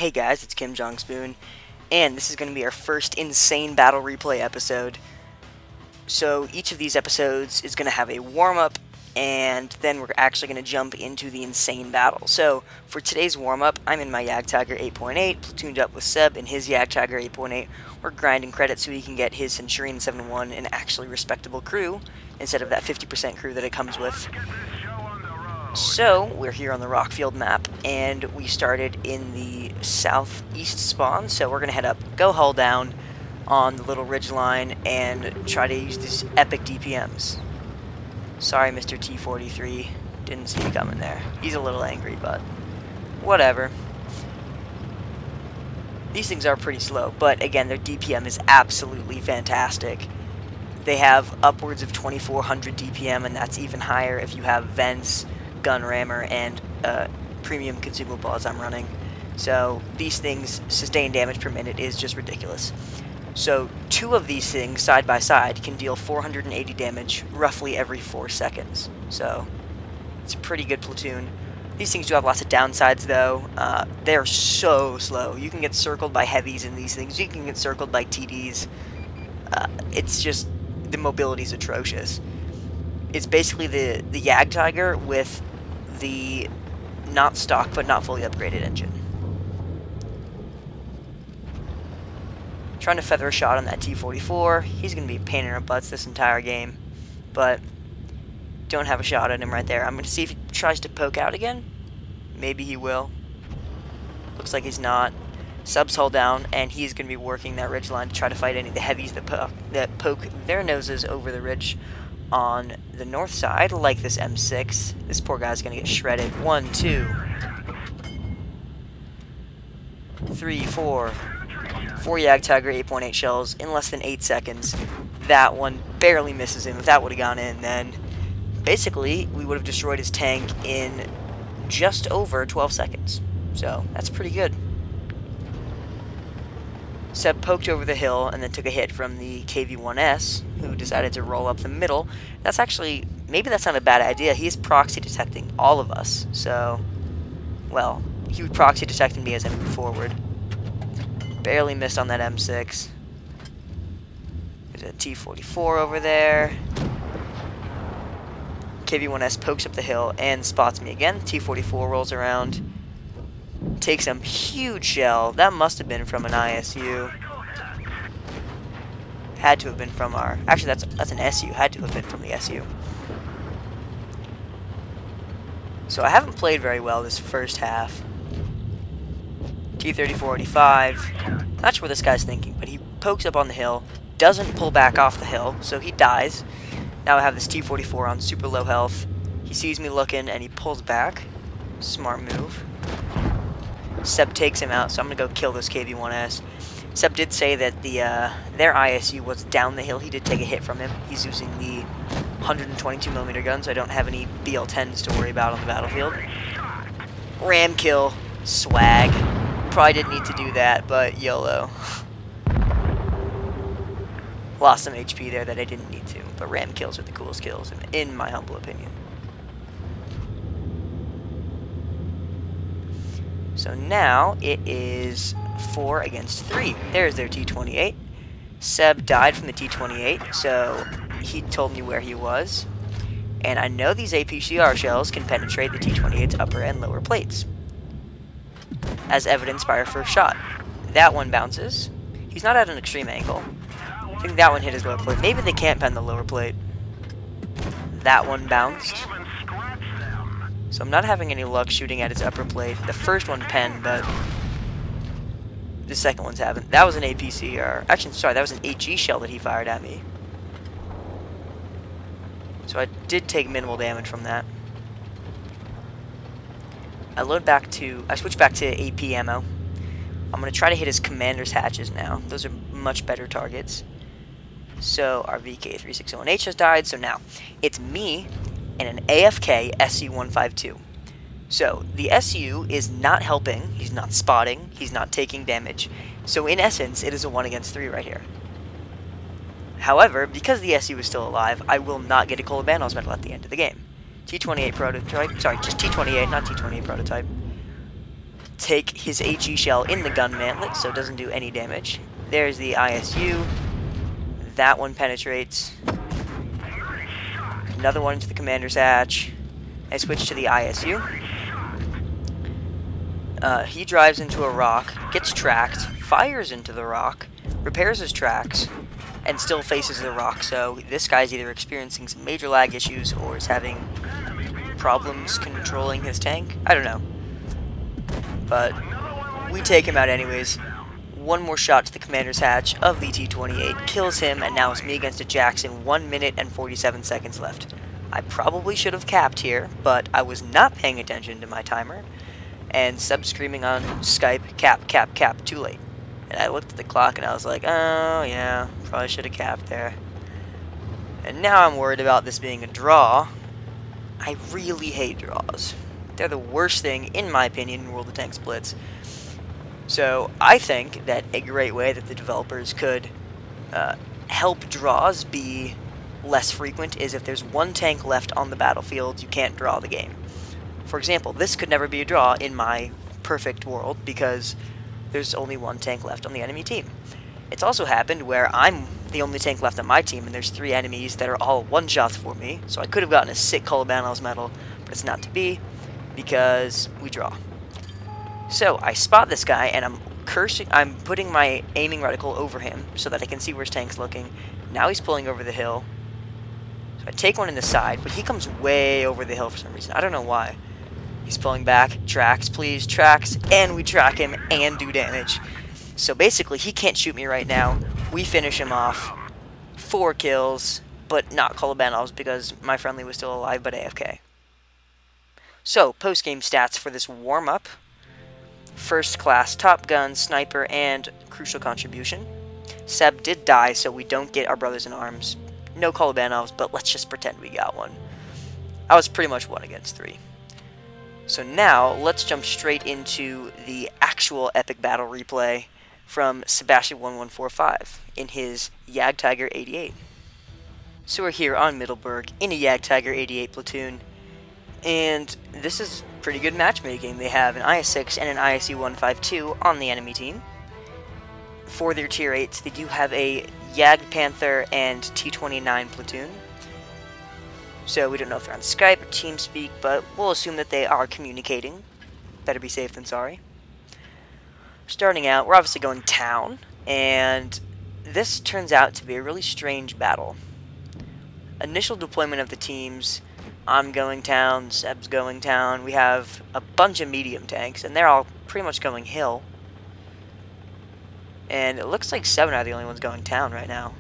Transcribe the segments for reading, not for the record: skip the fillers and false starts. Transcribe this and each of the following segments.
Hey guys, it's KimJongSpoon, and this is going to be our first insane battle replay episode. So each of these episodes is going to have a warm-up, and then we're actually going to jump into the insane battle. So for today's warm-up, I'm in my Jagdtiger 8.8, platooned up with Seb in his Jagdtiger 8.8. We're grinding credits so he can get his Centurion 7.1 an actually respectable crew, instead of that 50% crew that it comes with. So, we're here on the Rockfield map, and we started in the southeast spawn, so we're going to head up, go hull down on the little ridge line, and try to use these epic DPMs. Sorry, Mr. T-43, didn't see you coming there. He's a little angry, but whatever. These things are pretty slow, but again, their DPM is absolutely fantastic. They have upwards of 2400 DPM, and that's even higher if you have vents, gun rammer, and premium consumable as I'm running. So these things, sustained damage per minute is just ridiculous. So two of these things side by side can deal 480 damage roughly every 4 seconds. So it's a pretty good platoon. These things do have lots of downsides though. They're so slow. You can get circled by heavies in these things. You can get circled by TDs. It's just, the mobility is atrocious. It's basically the Jagdtiger with the not stock but not fully upgraded engine. Trying to feather a shot on that T-44. He's going to be a pain in our butts this entire game, but don't have a shot at him right there. I'm going to see if he tries to poke out again. Maybe he will. Looks like he's not. Sub's hull down, and he's going to be working that ridge line to try to fight any of the heavies that poke their noses over the ridge on the north side, like this M6. This poor guy's gonna get shredded. 1, 2, 3, 4. 4 Jagdtiger 8.8 shells in less than 8 seconds. That one barely misses him. If that would have gone in, then basically we would have destroyed his tank in just over 12 seconds. So that's pretty good. Seb poked over the hill and then took a hit from the KV-1S, who decided to roll up the middle. That's actually, maybe that's not a bad idea. He is proxy detecting all of us, so, well, he was proxy detecting me as I moved forward. Barely missed on that M6. There's a T-44 over there. KV-1S pokes up the hill and spots me again. T-44 rolls around. Takes some huge shell. That must have been from an ISU. Had to have been from our... Actually, that's an SU. Had to have been from the SU. So I haven't played very well this first half. T-34-85. Not sure what this guy's thinking, but he pokes up on the hill. Doesn't pull back off the hill, so he dies. Now I have this T-44 on super low health. He sees me looking, and he pulls back. Smart move. Seb takes him out, so I'm going to go kill this KV-1S. Seb did say that their ISU was down the hill. He did take a hit from him. He's using the 122mm gun, so I don't have any BL-10s to worry about on the battlefield. Ram kill. Swag. Probably didn't need to do that, but YOLO. Lost some HP there that I didn't need to, but ram kills are the coolest kills, in my humble opinion. So now it is 4 against 3. There's their T-28. Seb died from the T-28, so he told me where he was. And I know these APCR shells can penetrate the T-28's upper and lower plates, as evidenced by our first shot. That one bounces. He's not at an extreme angle. I think that one hit his lower plate. Maybe they can't pen the lower plate. That one bounced. So I'm not having any luck shooting at his upper plate. The first one penned, but the second one's haven't. That was an APCR. Actually, sorry, that was an HE shell that he fired at me. So I did take minimal damage from that. I switch back to AP ammo. I'm going to try to hit his commander's hatches now. Those are much better targets. So our VK-361H has died, so now it's me and an AFK SU-152. So, the SU is not helping, he's not spotting, he's not taking damage. So in essence, it is a 1 against 3 right here. However, because the SU is still alive, I will not get a Kolobanov medal at the end of the game. T-28 prototype, sorry, just T-28, not T-28 prototype. take his HE shell in the gun mantlet, so it doesn't do any damage. There's the ISU. That one penetrates. Another one into the commander's hatch. I switch to the ISU. He drives into a rock, gets tracked, fires into the rock, repairs his tracks, and still faces the rock. So this guy's either experiencing some major lag issues or is having problems controlling his tank. I don't know. But we take him out anyways. One more shot to the commander's hatch of the T-28 kills him, and now it's me against a Jackson. 1 minute and 47 seconds left. I probably should have capped here, but I was not paying attention to my timer, and sub screaming on Skype, cap, cap, cap, too late. And I looked at the clock and I was like, oh yeah, probably should have capped there. And now I'm worried about this being a draw. I really hate draws. They're the worst thing, in my opinion, in World of Tanks Blitz. So I think that a great way that the developers could help draws be less frequent is if there's one tank left on the battlefield, you can't draw the game. For example, this could never be a draw in my perfect world because there's only one tank left on the enemy team. It's also happened where I'm the only tank left on my team and there's 3 enemies that are all one-shots for me, so I could have gotten a sick Kolobanov's medal, but it's not to be because we draw. So I spot this guy and I'm putting my aiming reticle over him so that I can see where his tank's looking. Now he's pulling over the hill. So I take one in the side, but he comes way over the hill for some reason. I don't know why. He's pulling back, tracks, please, tracks, and we track him and do damage. So basically, he can't shoot me right now. We finish him off. 4 kills, but not Kolobanov's because my friendly was still alive but AFK. So, post-game stats for this warm-up. First class, Top Gun, Sniper, and Crucial Contribution. Seb did die, so we don't get our Brothers in Arms. No Kolobanovs, but let's just pretend we got one. I was pretty much 1 against 3. So now, let's jump straight into the actual epic battle replay from Sebastian1145 in his Jagdtiger 88. So we're here on Middleburg in a Jagdtiger 88 platoon, and this is pretty good matchmaking. They have an IS-6 and an ISU-152 on the enemy team. For their tier 8s, they do have a Jagdpanther and T-29 platoon. So we don't know if they're on Skype or TeamSpeak, but we'll assume that they are communicating. Better be safe than sorry. Starting out, we're obviously going town, and this turns out to be a really strange battle. Initial deployment of the teams, I'm going town, Seb's going town. We have a bunch of medium tanks, and they're all pretty much going hill. And it looks like 7 are the only ones going town right now.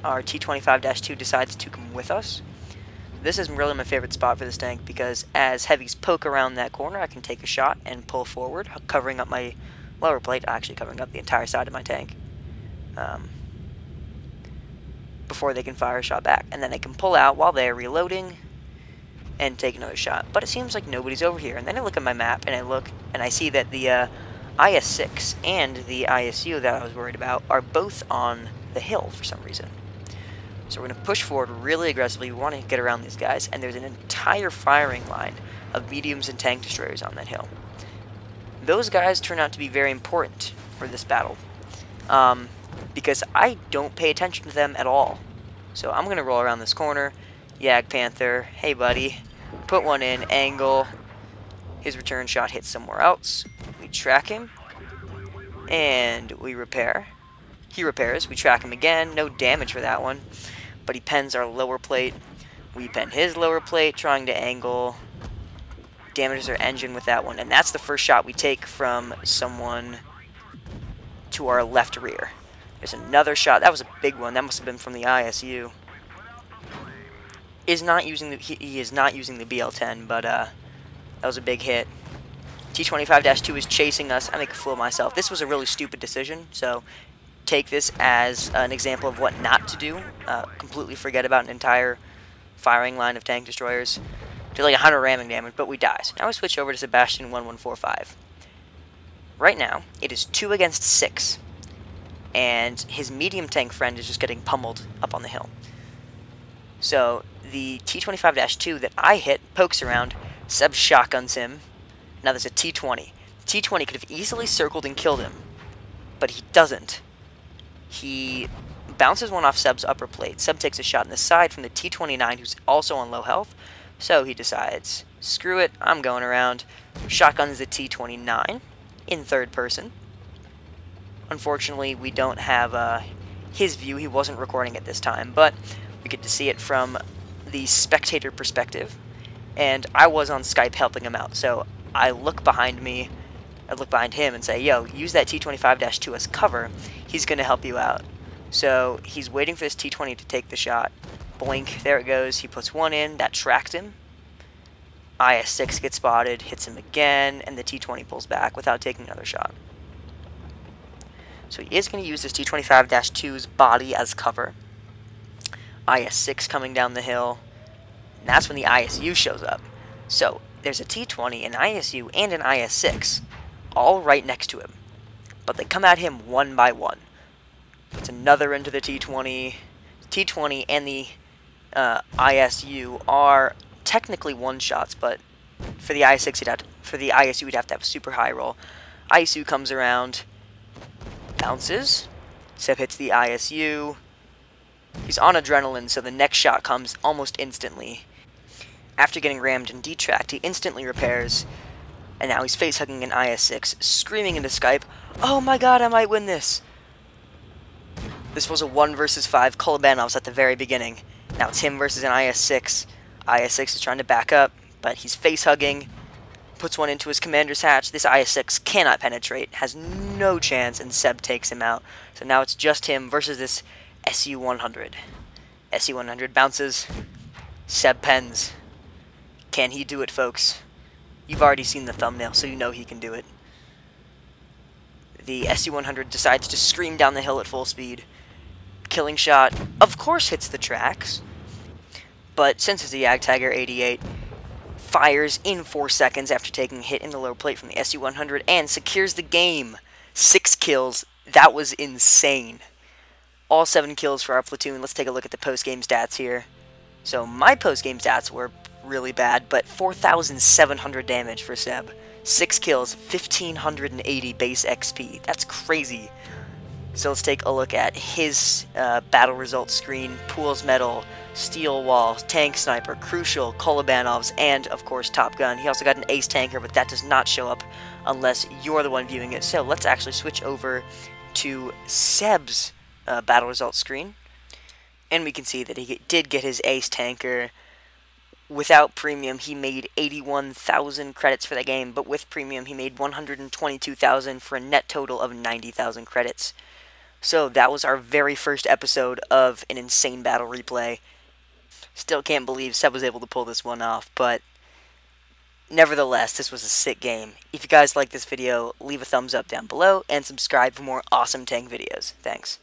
Our T-25-2 decides to come with us. This is really my favorite spot for this tank because as heavies poke around that corner, I can take a shot and pull forward, covering up my lower plate, actually covering up the entire side of my tank, before they can fire a shot back. And then they can pull out while they're reloading and take another shot. But it seems like nobody's over here. And then I look at my map and I look and I see that the IS-6 and the ISU that I was worried about are both on the hill for some reason. So we're going to push forward really aggressively. We want to get around these guys, and there's an entire firing line of mediums and tank destroyers on that hill. Those guys turn out to be very important for this battle, because I don't pay attention to them at all. So I'm going to roll around this corner. Jagdpanther, hey buddy, put one in, angle. His return shot hits somewhere else. We track him, and we repair. He repairs, we track him again, no damage for that one, but he pens our lower plate. We pen his lower plate, trying to angle, damages our engine with that one, and that's the first shot we take from someone to our left rear. There's another shot, that was a big one, that must have been from the ISU. He is not using the BL-10, but that was a big hit. T-25-2 is chasing us. I make a fool of myself. This was a really stupid decision, so take this as an example of what not to do. Completely forget about an entire firing line of tank destroyers. Do like 100 ramming damage, but we die. So now we switch over to Sebastian1145. Right now, it is 2 against 6, and his medium tank friend is just getting pummeled up on the hill. So the T-25-2 that I hit pokes around. Seb shotguns him. Now there's a T-20. The T-20 could have easily circled and killed him, but he doesn't. He bounces one off Seb's upper plate. Seb takes a shot in the side from the T-29, who's also on low health, so he decides, screw it, I'm going around. Shotguns the T-29 in third person. Unfortunately, we don't have his view. He wasn't recording at this time, but we get to see it from the spectator perspective, and I was on Skype helping him out, so I look behind me, I look behind him and say, yo, use that T-25-2 as cover. He's going to help you out. So he's waiting for this T-20 to take the shot. Blink, there it goes. He puts one in, that tracked him. IS-6 gets spotted, hits him again, and the T-20 pulls back without taking another shot. So he is going to use this T-25-2's body as cover. IS-6 coming down the hill, and that's when the ISU shows up. So there's a T-20, an ISU, and an IS-6, all right next to him. But they come at him one by one. Puts another into the T-20. T-20 and the ISU are technically one-shots, but for the IS-6, for the ISU, you'd have to have a super high roll. ISU comes around, bounces. Seb hits the ISU. He's on adrenaline, so the next shot comes almost instantly. After getting rammed and detracked, he instantly repairs, and now he's face-hugging an IS-6, screaming into Skype, "Oh my god, I might win this!" This was a 1 versus 5 Kolobanovs at the very beginning. Now it's him versus an IS-6. IS-6 is trying to back up, but he's face-hugging, puts one into his commander's hatch. This IS-6 cannot penetrate, has no chance, and Seb takes him out. So now it's just him versus this SU-100. SU-100 bounces. Seb pens. Can he do it, folks? You've already seen the thumbnail, so you know he can do it. The SU-100 decides to scream down the hill at full speed. Killing shot, of course, hits the tracks. But since it's a Jagdtiger 88, fires in 4 seconds after taking a hit in the lower plate from the SU-100 and secures the game. 6 kills. That was insane. All 7 kills for our platoon. Let's take a look at the post-game stats here. So my post-game stats were really bad, but 4,700 damage for Seb. 6 kills, 1,580 base XP. That's crazy. So let's take a look at his battle results screen. Pools Medal, Steel Wall, Tank Sniper, Crucial, Kolobanovs, and of course Top Gun. He also got an Ace Tanker, but that does not show up unless you're the one viewing it. So let's actually switch over to Seb's battle results screen. And we can see that he did get his Ace Tanker. Without premium, he made 81,000 credits for the game, but with premium, he made 122,000 for a net total of 90,000 credits. So that was our very first episode of an insane battle replay. Still can't believe Seb was able to pull this one off, but nevertheless, this was a sick game. If you guys like this video, leave a thumbs up down below, and subscribe for more awesome tank videos. Thanks.